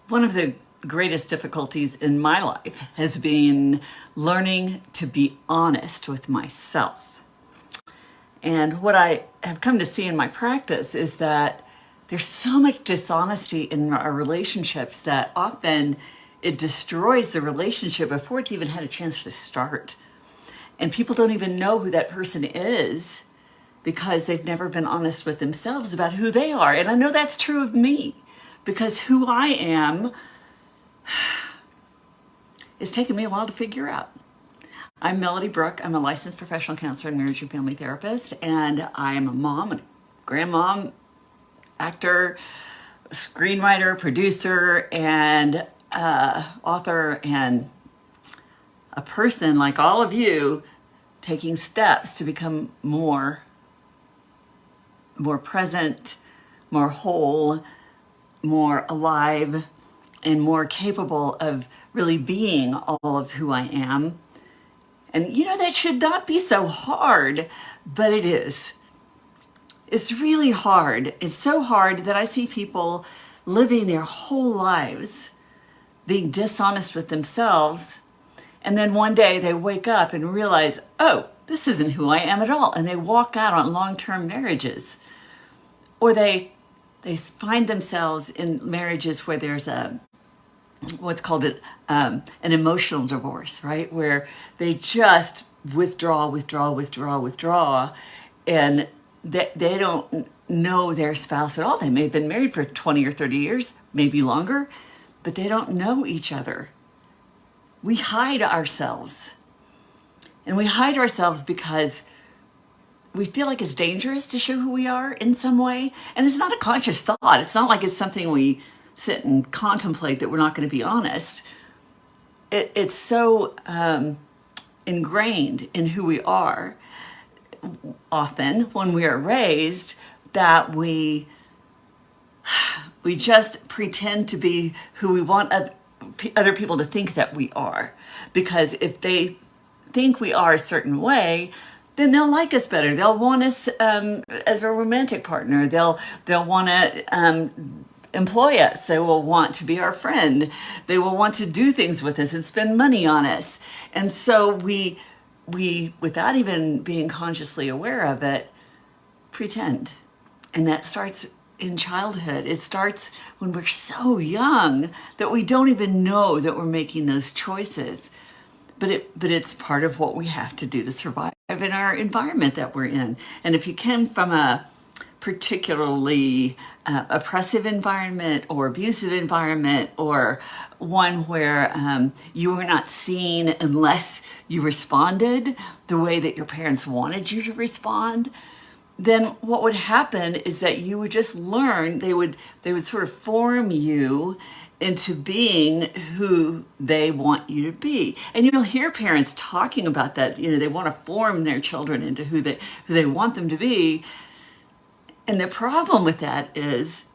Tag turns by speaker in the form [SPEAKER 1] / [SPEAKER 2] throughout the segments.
[SPEAKER 1] One of the greatest difficulties in my life has been learning to be honest with myself. And what I have come to see in my practice is that there's so much dishonesty in our relationships that often it destroys the relationship before it's even had a chance to start. And people don't even know who that person is because they've never been honest with themselves about who they are. And I know that's true of me because who I am, it's taken me a while to figure out. I'm Melody Brooke. I'm a licensed professional counselor and marriage and family therapist, and I'm a mom, a grandmom, actor, screenwriter, producer, and author, and a person like all of you taking steps to become more present, more whole, more alive, and more capable of really being all of who I am. And you know, that should not be so hard, but it is. It's really hard. It's so hard that I see people living their whole lives being dishonest with themselves. And then one day they wake up and realize, oh, this isn't who I am at all. And they walk out on long-term marriages. Or they find themselves in marriages where there's what's called an emotional divorce, right? Where they just withdraw, and they don't know their spouse at all. They may have been married for 20 or 30 years, maybe longer, but they don't know each other. We hide ourselves. And we hide ourselves because we feel like it's dangerous to show who we are in some way. And it's not a conscious thought. It's not like it's something we sit and contemplate that we're not going to be honest. It's so ingrained in who we are, often when we are raised, that we just pretend to be who we want other people to think that we are. Because if they think we are a certain way, then they'll like us better. They'll want us as a romantic partner. They'll want to employ us. They will want to be our friend. They will want to do things with us and spend money on us. And so we without even being consciously aware of it, pretend. And that starts in childhood. It starts when we're so young that we don't even know that we're making those choices. But it's part of what we have to do to survive in our environment that we're in. And if you came from a particularly oppressive environment or abusive environment, or one where you were not seen unless you responded the way that your parents wanted you to respond, then what would happen is that you would just learn, they would sort of form you into being who they want you to be. And you'll hear parents talking about that. You know, they want to form their children into who they want them to be. And the problem with that is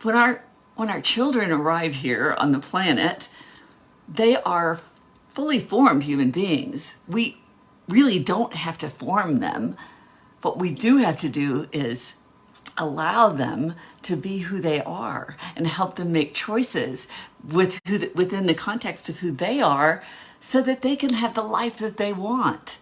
[SPEAKER 1] when our children arrive here on the planet, they are fully formed human beings. We really don't have to form them. What we do have to do is allow them to be who they are and help them make choices within the context of who they are, so that they can have the life that they want.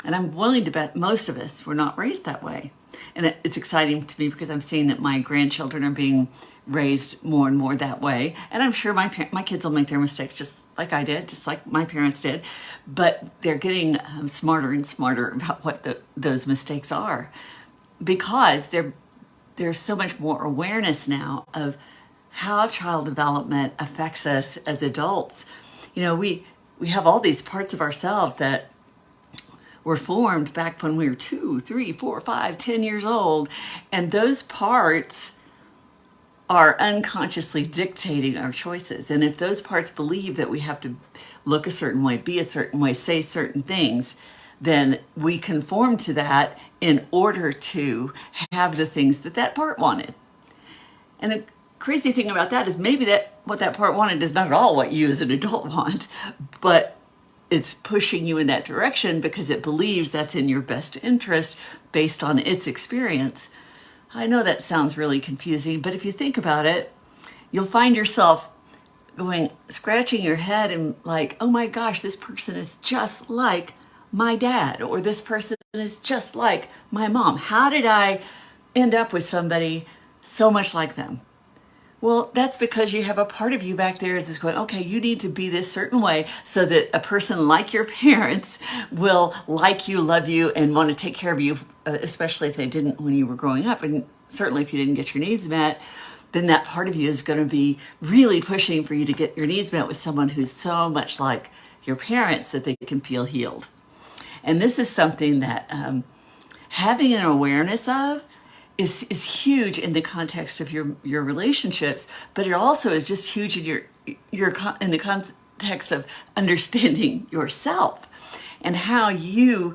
[SPEAKER 1] And I'm willing to bet most of us were not raised that way. And it's exciting to me because I'm seeing that my grandchildren are being raised more and more that way. And I'm sure my kids will make their mistakes just like I did, just like my parents did. But they're getting smarter and smarter about what those mistakes are, because there's so much more awareness now of how child development affects us as adults. You know, we have all these parts of ourselves that were formed back when we were 2, 3, 4, 5, 10 years old. And those parts are unconsciously dictating our choices. And if those parts believe that we have to look a certain way, be a certain way, say certain things, then we conform to that in order to have the things that part wanted. And the crazy thing about that is maybe that what that part wanted is not at all what you as an adult want, but it's pushing you in that direction because it believes that's in your best interest based on its experience. I know that sounds really confusing, but if you think about it, you'll find yourself going, scratching your head and like, oh my gosh, this person is just like my dad, or this person is just like my mom. How did I end up with somebody so much like them? Well, that's because you have a part of you back there that's going, okay, you need to be this certain way so that a person like your parents will like you, love you, and want to take care of you, especially if they didn't when you were growing up. And certainly if you didn't get your needs met, then that part of you is going to be really pushing for you to get your needs met with someone who's so much like your parents that they can feel healed. And this is something that having an awareness of is huge in the context of your relationships, but it also is just huge in your in the context of understanding yourself and how you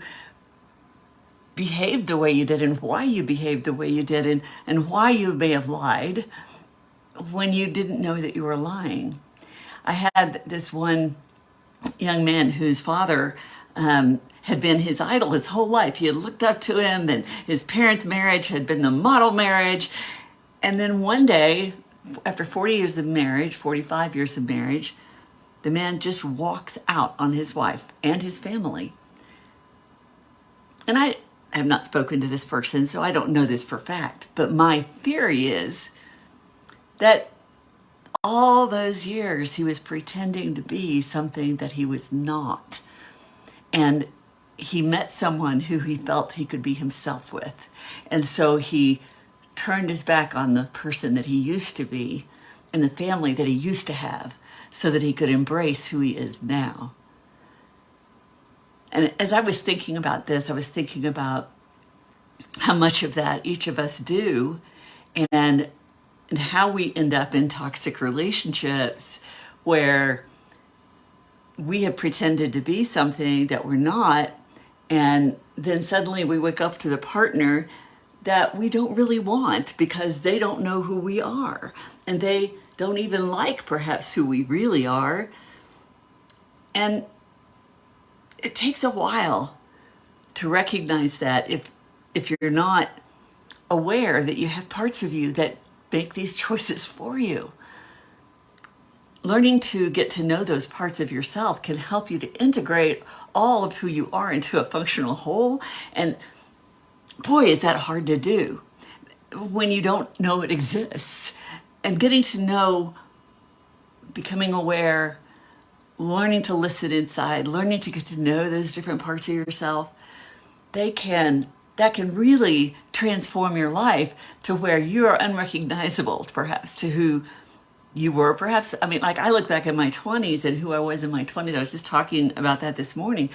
[SPEAKER 1] behaved the way you did and why you behaved the way you did and why you may have lied when you didn't know that you were lying. I had this one young man whose father had been his idol his whole life. He had looked up to him, and his parents' marriage had been the model marriage. And then one day, after 40 years of marriage, 45 years of marriage, the man just walks out on his wife and his family. And I have not spoken to this person, so I don't know this for fact. But my theory is that all those years he was pretending to be something that he was not. And he met someone who he felt he could be himself with. And so he turned his back on the person that he used to be and the family that he used to have so that he could embrace who he is now. And as I was thinking about this, I was thinking about how much of that each of us do and how we end up in toxic relationships where we have pretended to be something that we're not, and then suddenly we wake up to the partner that we don't really want because they don't know who we are, and they don't even like perhaps who we really are. And it takes a while to recognize that if you're not aware that you have parts of you that make these choices for you. Learning to get to know those parts of yourself can help you to integrate all of who you are into a functional whole. And boy, is that hard to do when you don't know it exists. And getting to know, becoming aware, learning to listen inside, learning to get to know those different parts of yourself, that can really transform your life to where you are unrecognizable, perhaps, to who you were. Perhaps, I mean, like I look back at my 20s and who I was in my 20s. I was just talking about that this morning.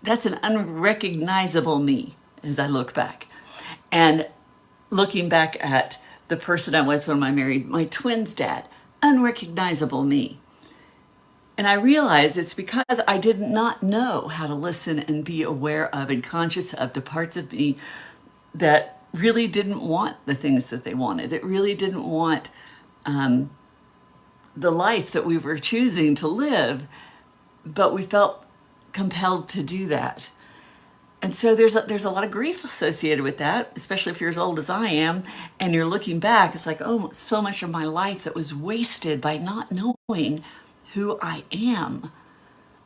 [SPEAKER 1] That's an unrecognizable me as I look back. And looking back at the person I was when I married my twins' dad, unrecognizable me. And I realized it's because I did not know how to listen and be aware of and conscious of the parts of me that really didn't want the things that they wanted, that really didn't want the life that we were choosing to live, but we felt compelled to do that. And so there's a lot of grief associated with that, especially if you're as old as I am, and you're looking back, it's like, oh, so much of my life that was wasted by not knowing who I am,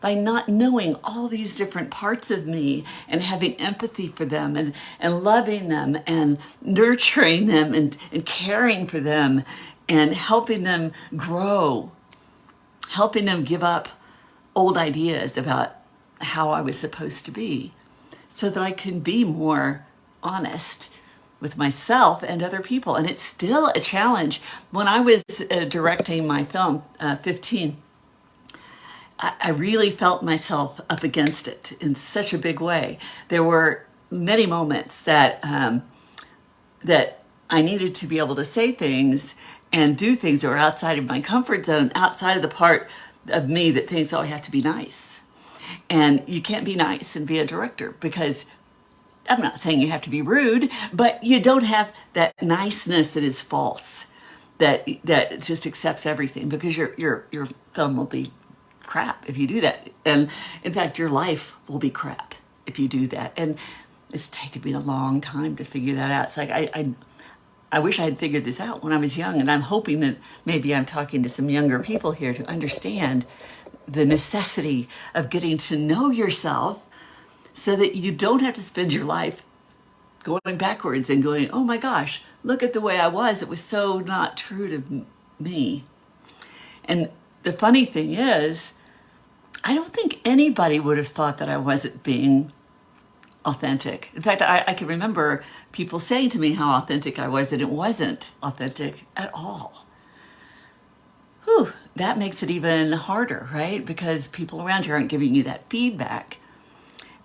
[SPEAKER 1] by not knowing all these different parts of me and having empathy for them and loving them and nurturing them and caring for them and helping them grow, helping them give up old ideas about how I was supposed to be so that I can be more honest with myself and other people. And it's still a challenge. When I was directing my film, 15, I really felt myself up against it in such a big way. There were many moments that that I needed to be able to say things and do things that were outside of my comfort zone, outside of the part of me that thinks, oh, I have to be nice. And you can't be nice and be a director because I'm not saying you have to be rude, but you don't have that niceness that is false, that just accepts everything, because your film will be crap if you do that. And in fact, your life will be crap if you do that. And it's taken me a long time to figure that out. It's like I wish I had figured this out when I was young, and I'm hoping that maybe I'm talking to some younger people here to understand the necessity of getting to know yourself so that you don't have to spend your life going backwards and going, oh my gosh, look at the way I was. It was so not true to me. And the funny thing is, I don't think anybody would have thought that I wasn't being authentic. In fact, I can remember people saying to me how authentic I was, and it wasn't authentic at all. Whew, that makes it even harder, right? Because people around you aren't giving you that feedback.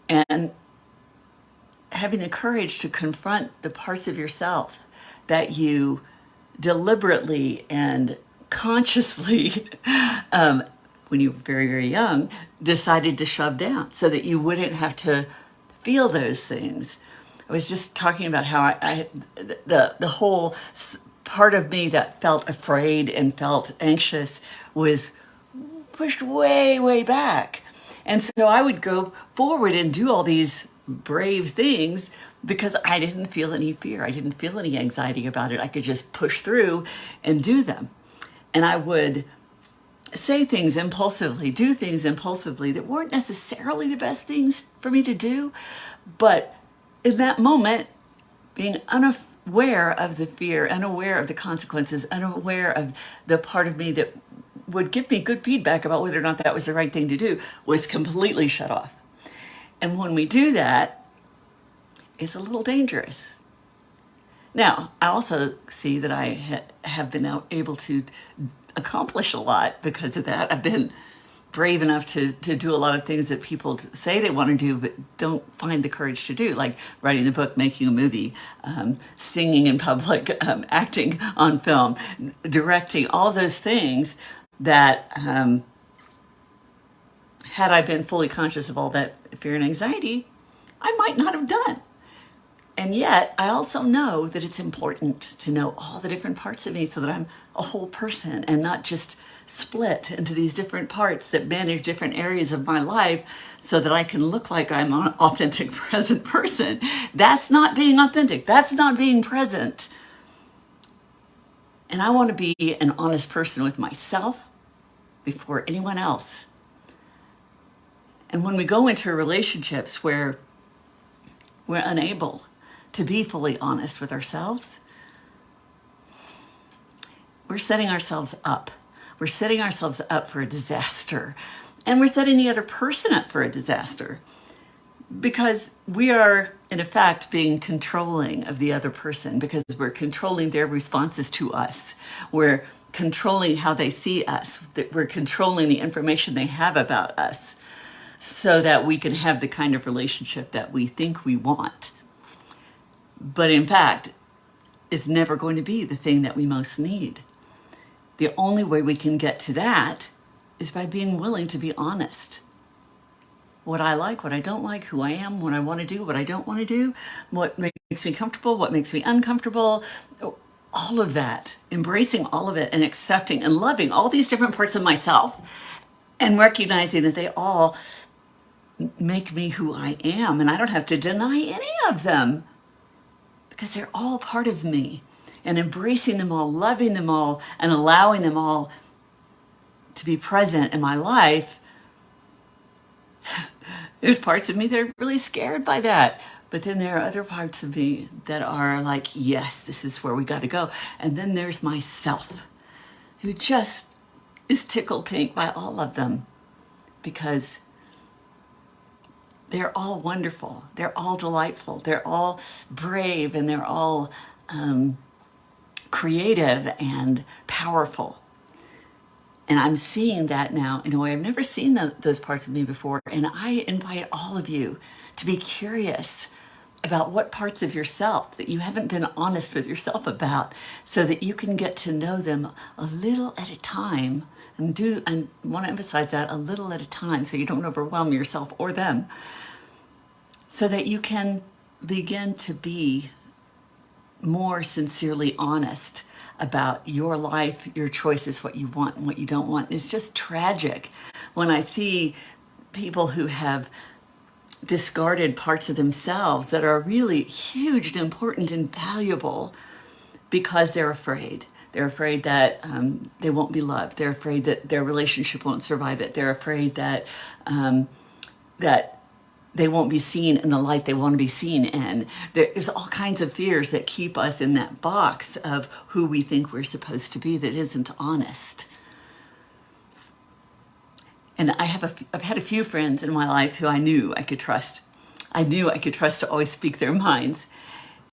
[SPEAKER 1] And having the courage to confront the parts of yourself that you deliberately and consciously, when you were very, very young, decided to shove down so that you wouldn't have to feel those things. I was just talking about how the whole part of me that felt afraid and felt anxious was pushed way, way back. And so I would go forward and do all these brave things because I didn't feel any fear. I didn't feel any anxiety about it. I could just push through and do them. And I would say things impulsively, do things impulsively that weren't necessarily the best things for me to do. But in that moment, being unaware of the fear, unaware of the consequences, unaware of the part of me that would give me good feedback about whether or not that was the right thing to do, was completely shut off. And when we do that, it's a little dangerous. Now, I also see that I have been able to accomplish a lot because of that. I've been brave enough to do a lot of things that people say they want to do but don't find the courage to do, like writing the book, making a movie, singing in public, acting on film, directing, all those things that had I been fully conscious of all that fear and anxiety, I might not have done. And yet, I also know that it's important to know all the different parts of me so that I'm a whole person and not just split into these different parts that manage different areas of my life so that I can look like I'm an authentic, present person. That's not being authentic. That's not being present. And I want to be an honest person with myself before anyone else. And when we go into relationships where we're unable to be fully honest with ourselves, we're setting ourselves up. We're setting ourselves up for a disaster. And we're setting the other person up for a disaster. Because we are, in effect, being controlling of the other person because we're controlling their responses to us. We're controlling how they see us. We're controlling the information they have about us so that we can have the kind of relationship that we think we want. But in fact, it's never going to be the thing that we most need. The only way we can get to that is by being willing to be honest. What I like, what I don't like, who I am, what I want to do, what I don't want to do, what makes me comfortable, what makes me uncomfortable, all of that, embracing all of it and accepting and loving all these different parts of myself and recognizing that they all make me who I am, and I don't have to deny any of them because they're all part of me. And embracing them all, loving them all, and allowing them all to be present in my life. There's parts of me that are really scared by that. But then there are other parts of me that are like, yes, this is where we got to go. And then there's myself, who just is tickled pink by all of them because they're all wonderful. They're all delightful. They're all brave, and they're all creative and powerful. And I'm seeing that now in a way I've never seen those parts of me before. And I invite all of you to be curious about what parts of yourself that you haven't been honest with yourself about so that you can get to know them a little at a time. And want to emphasize that, a little at a time, so you don't overwhelm yourself or them, so that you can begin to be more sincerely honest about your life, your choices, what you want and what you don't want. It's just tragic when I see people who have discarded parts of themselves that are really huge and important and valuable because they're afraid. They're afraid that they won't be loved. They're afraid that their relationship won't survive it. They're afraid that that they won't be seen in the light they want to be seen in. There's all kinds of fears that keep us in that box of who we think we're supposed to be that isn't honest. And I've had a few friends in my life who I knew I could trust. I knew I could trust to always speak their minds.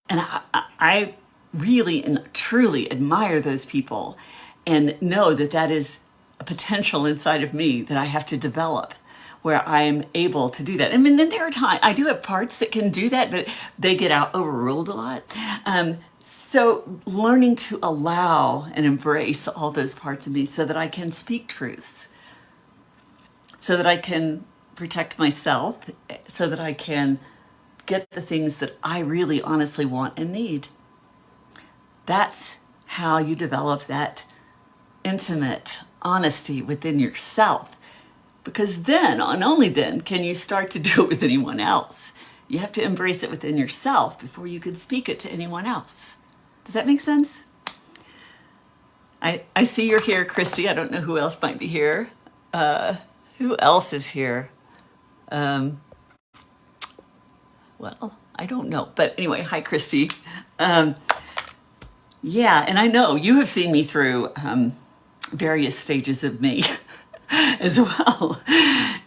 [SPEAKER 1] And I really and truly admire those people and know that that is a potential inside of me that I have to develop, where I am able to do that. I mean, then there are times, I do have parts that can do that, but they get overruled a lot. So learning to allow and embrace all those parts of me so that I can speak truths, so that I can protect myself, so that I can get the things that I really honestly want and need. That's how you develop that intimate honesty within yourself. Because then, and only then, can you start to do it with anyone else. You have to embrace it within yourself before you can speak it to anyone else. Does that make sense? I see you're here, Christy. I don't know who else might be here. Who else is here? Well, I don't know. But anyway, hi, Christy. Yeah, and I know you have seen me through various stages of me as well,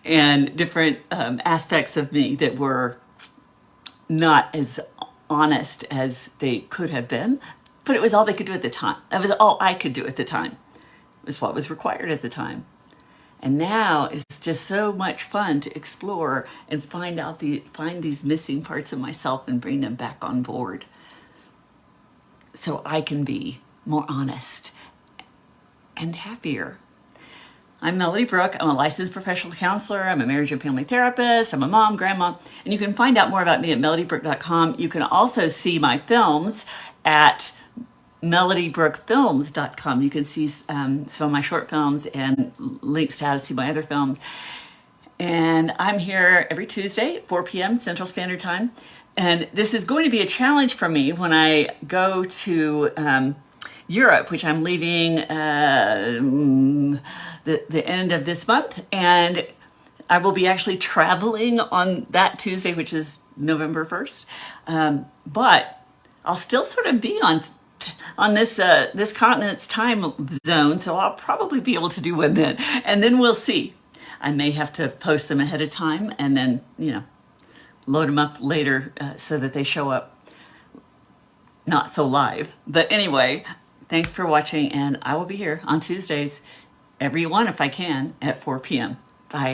[SPEAKER 1] and different aspects of me that were not as honest as they could have been, but it was all they could do at the time. That was all I could do at the time. It was what was required at the time. And now it's just so much fun to explore and find these missing parts of myself and bring them back on board, so I can be more honest and happier. I'm Melody Brooke. I'm a licensed professional counselor. I'm a marriage and family therapist. I'm a mom, grandma, and you can find out more about me at melodybrooke.com. You can also see my films at melodybrookefilms.com. You can see some of my short films and links to how to see my other films. And I'm here every Tuesday at 4 p.m. Central Standard Time. And this is going to be a challenge for me when I go to Europe, which I'm leaving the end of this month. And I will be actually traveling on that Tuesday, which is November 1st. But I'll still sort of be on this continent's time zone, so I'll probably be able to do one then. And then we'll see. I may have to post them ahead of time and then, load them up later so that they show up not so live. But anyway, thanks for watching, and I will be here on Tuesdays, every one if I can, at 4 p.m. Bye.